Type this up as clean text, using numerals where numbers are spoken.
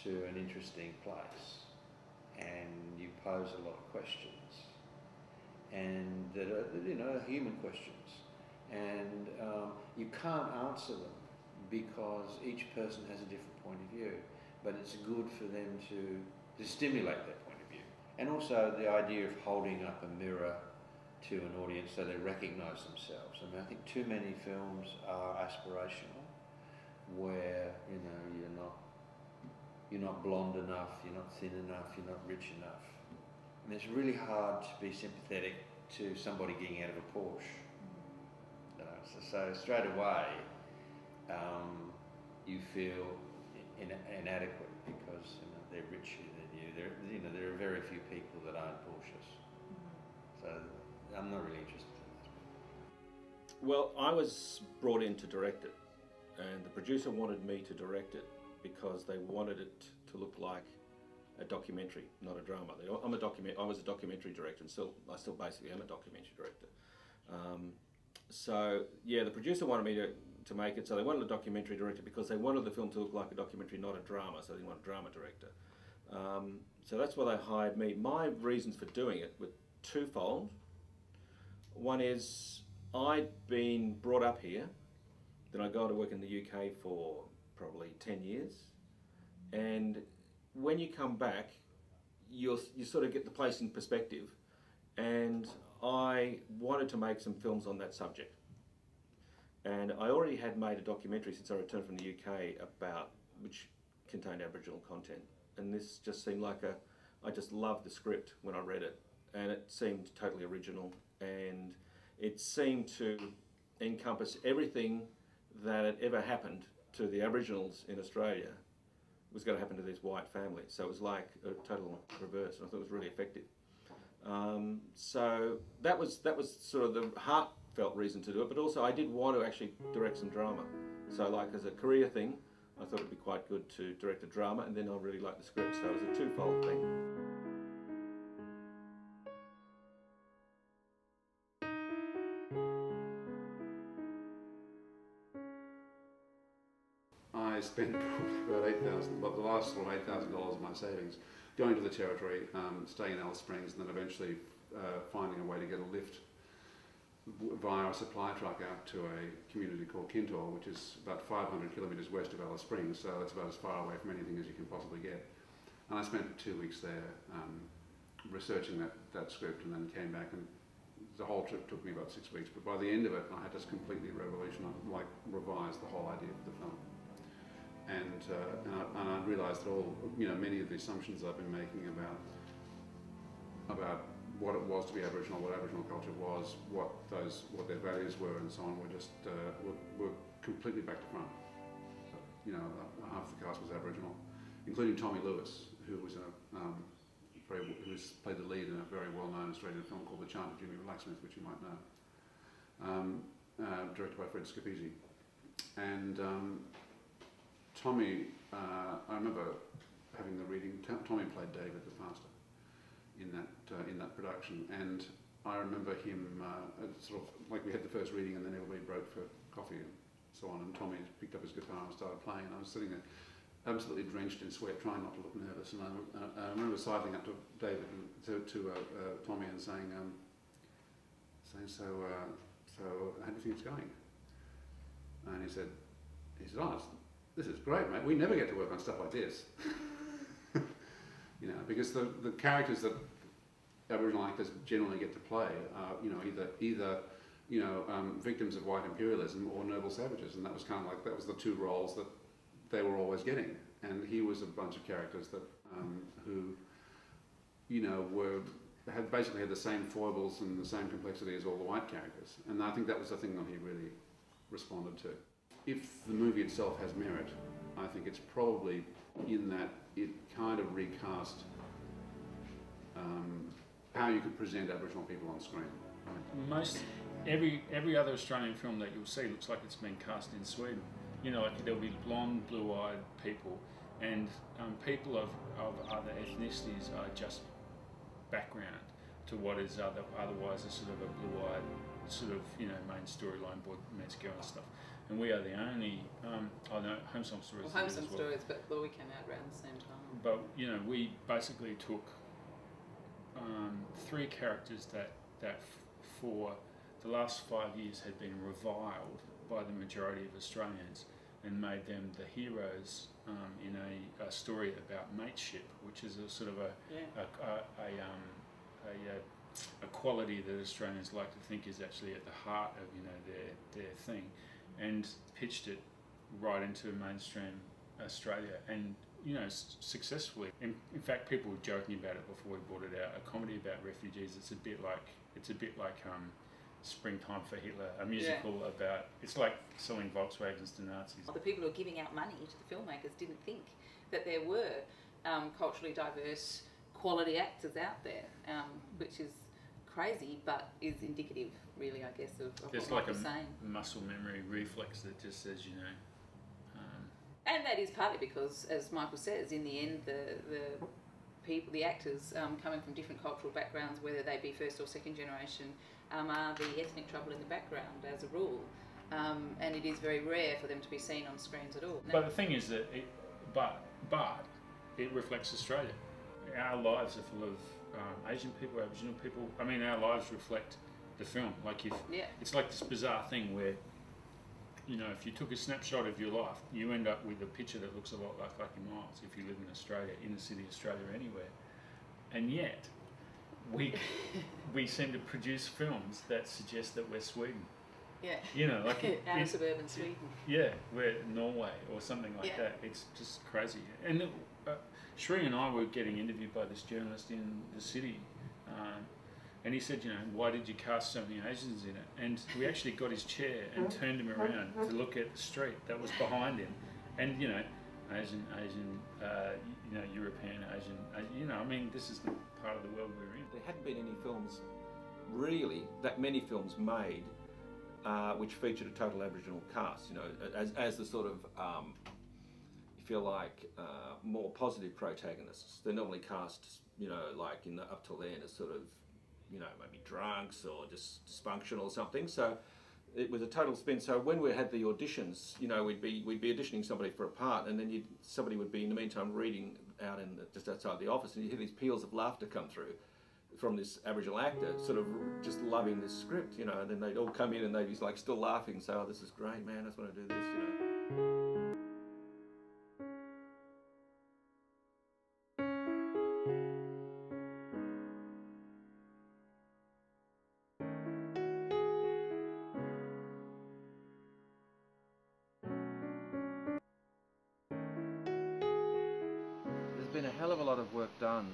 to an interesting place and you pose a lot of questions, and that are human questions, and you can't answer them because each person has a different point of view, but it's good for them to stimulate that point of view. And also the idea of holding up a mirror to an audience so they recognise themselves. I mean, I think too many films are aspirational, where you're not blonde enough, you're not thin enough, you're not rich enough. And it's really hard to be sympathetic to somebody getting out of a Porsche. So straight away, you feel inadequate because they're richer than you. There are very few people that own Porsches. So I'm not really interested in that. Well, I was brought in to direct it, and the producer wanted me to direct it because they wanted it to look like a documentary, not a drama. I was a documentary director, and I still basically am a documentary director. So yeah, the producer wanted me to make it, so they wanted a documentary director because they wanted the film to look like a documentary, not a drama, so they wanted a drama director. So that's why they hired me. My reasons for doing it were twofold. One is I'd been brought up here, then I got to work in the UK for probably 10 years, and when you come back, you sort of get the place in perspective, and I wanted to make some films on that subject. And I already had made a documentary since I returned from the UK which contained Aboriginal content, and this just seemed like I just loved the script when I read it, and it seemed totally original, and it seemed to encompass everything that had ever happened to the Aboriginals in Australia was going to happen to this white family. So it was like a total reverse, and I thought it was really effective. So that was sort of the heartfelt reason to do it, but also I did want to actually direct some drama. So like as a career thing, I thought it'd be quite good to direct a drama, and then I really liked the script, so it was a twofold thing. I spent probably about the last sort of $8,000 of my savings going to the Territory, staying in Alice Springs, and then eventually finding a way to get a lift via a supply truck out to a community called Kintore, which is about 500 kilometres west of Alice Springs, so that's about as far away from anything as you can possibly get. And I spent 2 weeks there researching that script, and then came back, and the whole trip took me about 6 weeks, but by the end of it I had just completely revised the whole idea of the film. And I realised that many of the assumptions I've been making about what it was to be Aboriginal, what Aboriginal culture was, what their values were, and so on, were completely back to front. So, half the cast was Aboriginal, including Tommy Lewis, who was who's played the lead in a very well-known Australian film called The Chant of Jimmy Blacksmith, which you might know, directed by Fred Scapisi. And Tommy, I remember having the reading. Tommy played David the pastor in that production, and I remember him sort of like we had the first reading, and then everybody broke for coffee and so on. And Tommy picked up his guitar and started playing, and I was sitting there, absolutely drenched in sweat, trying not to look nervous. And I remember sidling up to David, to Tommy, and saying, "So how do you think it's going?" And he said, "Oh, this is great, mate. We never get to work on stuff like this." Because the characters that Aboriginal actors generally get to play are, either victims of white imperialism or noble savages, and that was kind of like, that was the two roles that they were always getting. And he was a bunch of characters that who basically had the same foibles and the same complexity as all the white characters, and I think that was the thing that he really responded to. If the movie itself has merit, I think it's probably in that it kind of recast how you could present Aboriginal people on screen. Every other Australian film that you'll see looks like it's been cast in Sweden. Like there'll be blonde, blue-eyed people, and people of other ethnicities are just background to what is otherwise a sort of a blue-eyed sort of main storyline, boy meets girl and stuff. And we are the only Home Song Stories. Well, Home Song Stories, but the Weekend Out around the same time. but you know, we basically took three characters that for the last 5 years had been reviled by the majority of Australians and made them the heroes in a story about mateship, which is a sort of a quality that Australians like to think is actually at the heart of, you know, their thing, and pitched it right into mainstream Australia, and you know, successfully. In fact, people were joking about it before we brought it out. A comedy about refugees. It's a bit like Springtime for Hitler, a musical about. It's like selling Volkswagens to Nazis. The people who are giving out money to the filmmakers didn't think that there were culturally diverse, quality actors out there, which is crazy, but is indicative, really, I guess, of There's what like Mike was saying. Muscle memory reflex that just says, you know. And that is partly because, as Michael says, in the end, the people, the actors coming from different cultural backgrounds, whether they be first or second generation, are the ethnic trouble in the background as a rule, and it is very rare for them to be seen on screens at all. But the thing is that, but it reflects Australia. Our lives are full of Asian people, Aboriginal people. I mean, our lives reflect the film. Like it's like this bizarre thing where, you know, if you took a snapshot of your life, you end up with a picture that looks a lot like Lucky Miles if you live in Australia, inner city Australia, anywhere. And yet, we seem to produce films that suggest that we're Sweden. Yeah. You know, like our suburban Sweden. Yeah, we're Norway or something like that. It's just crazy. And Sri and I were getting interviewed by this journalist in the city. And he said, you know, why did you cast so many Asians in it? And we actually got his chair and turned him around to look at the street that was behind him. And, you know, Asian, you know, European, Asian, you know, I mean, this is the part of the world we're in. There hadn't been any films, really, that many films made which featured a total Aboriginal cast, you know, as the sort of, if you like, more positive protagonists. They're normally cast, you know, like up till then as sort of, you know, maybe drunks or just dysfunctional or something. So it was a total spin. So when we had the auditions, you know, we'd be auditioning somebody for a part, and then somebody would be in the meantime reading out just outside the office, and you hear these peals of laughter come through from this Aboriginal actor, sort of just loving this script, you know. And then they'd all come in and they'd be like still laughing, and say, "Oh, this is great, man. I just want to do this," you know. There's been a hell of a lot of work done